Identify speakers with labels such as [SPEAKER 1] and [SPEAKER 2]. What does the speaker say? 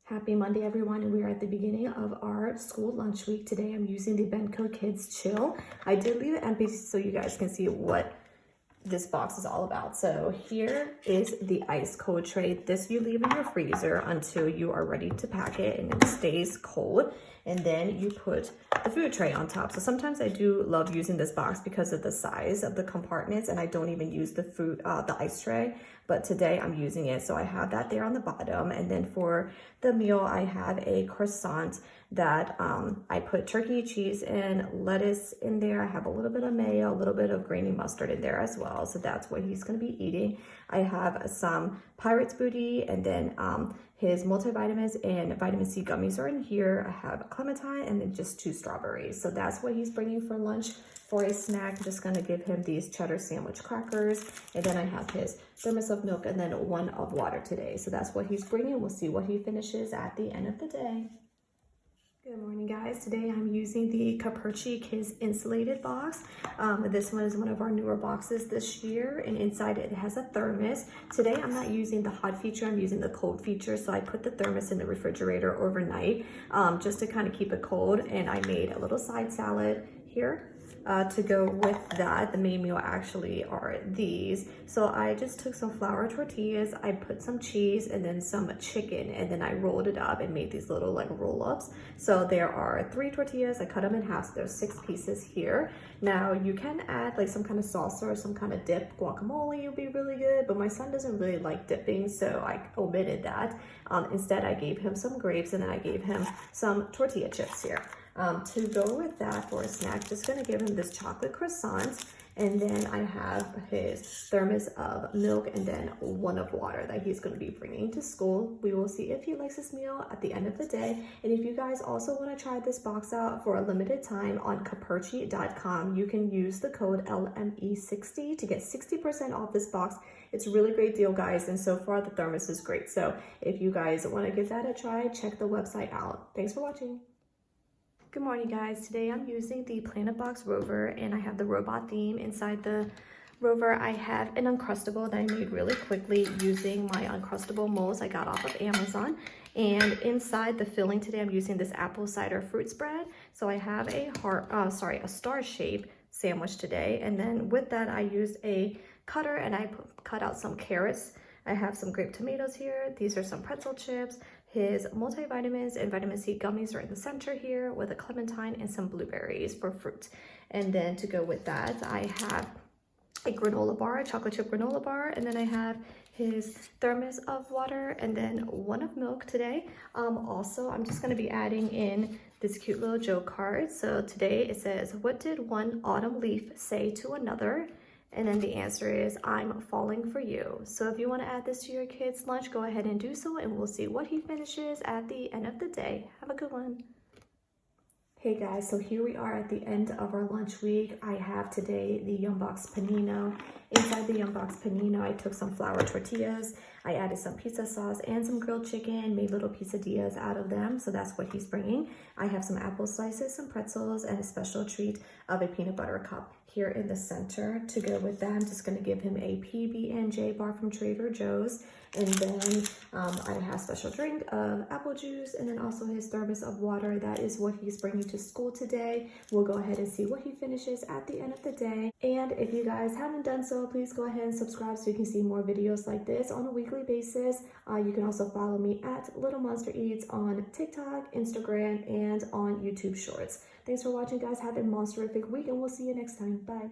[SPEAKER 1] Happy Monday, everyone, and we are at the beginning of our school lunch week. Today, I'm using the Bento Kids Chill. I did leave it empty so you guys can see what this box is all about. So here is the ice cold tray. This you leave in your freezer until you are ready to pack it and it stays cold. And then you put the food tray on top. So sometimes I do love using this box because of the size of the compartments, and I don't even use the ice tray, but today I'm using it. So I have that there on the bottom. And then for the meal, I have a croissant that I put turkey, cheese, and lettuce in there. I have a little bit of mayo, a little bit of grainy mustard in there as well. So that's what he's gonna be eating. I have some Pirate's Booty, and then his multivitamins and vitamin C gummies are in here. I have a clementine and then just 2 strawberries. So that's what he's bringing for lunch. For a snack, I'm just gonna give him these cheddar sandwich crackers. And then I have his thermos of milk and then 1 of water today. So that's what he's bringing. We'll see what he finishes at the end of the day. Good morning, guys. Today I'm using the Capricci Kids insulated box. This one is one of our newer boxes this year, and inside it has a thermos. Today I'm not using the hot feature, I'm using the cold feature. So I put the thermos in the refrigerator overnight just to kind of keep it cold, and I made a little side salad here. To go with that. The main meal actually are these. So I just took some flour tortillas, I put some cheese and then some chicken, and then I rolled it up and made these little like roll-ups. So there are 3 tortillas, I cut them in half, so there's 6 pieces here. Now you can add like some kind of salsa or some kind of dip. Guacamole would be really good, but my son doesn't really like dipping, so I omitted that. Instead I gave him some grapes, and then I gave him some tortilla chips here. To go with that for a snack, just gonna give him this chocolate croissant, and then I have his thermos of milk and then 1 of water that he's gonna be bringing to school. We will see if he likes this meal at the end of the day. And if you guys also wanna try this box out for a limited time on capricci.com, you can use the code LME60 to get 60% off this box. It's a really great deal, guys, and so far the thermos is great. So if you guys wanna give that a try, check the website out. Thanks for watching. Good morning, guys. Today I'm using the Planet Box Rover, and I have the robot theme. Inside the Rover, I have an Uncrustable that I made really quickly using my Uncrustable molds I got off of Amazon. And inside the filling today, I'm using this apple cider fruit spread. So I have a star shape sandwich today. And then with that, I used a cutter and I cut out some carrots. I have some grape tomatoes here. These are some pretzel chips. His multivitamins and vitamin C gummies are in the center here with a clementine and some blueberries for fruit. And then to go with that, I have a granola bar, a chocolate chip granola bar, and then I have his thermos of water and then 1 of milk today. Also, I'm just gonna be adding in this cute little joke card. So today it says, what did one autumn leaf say to another? And then the answer is, I'm falling for you. So if you want to add this to your kid's lunch, go ahead and do so, and we'll see what he finishes at the end of the day. Have a good one. Hey guys, so here we are at the end of our lunch week. I have today the Yum Box Panino. Inside the Yum Box Panino, I took some flour tortillas, I added some pizza sauce and some grilled chicken, made little pizzadillas out of them, so that's what he's bringing. I have some apple slices, some pretzels, and a special treat of a peanut butter cup here in the center. To go with that, I'm just gonna give him a PB&J bar from Trader Joe's, and then I have special drink of apple juice, and then also his thermos of water. That is what he's bringing to school today. We'll go ahead and see what he finishes at the end of the day. And if you guys haven't done so, please go ahead and subscribe so you can see more videos like this on a weekly basis. You can also follow me at Little Monster Eats on TikTok, Instagram, and on YouTube Shorts. Thanks for watching, guys. Have a monster-ific week, and we'll see you next time. Bye.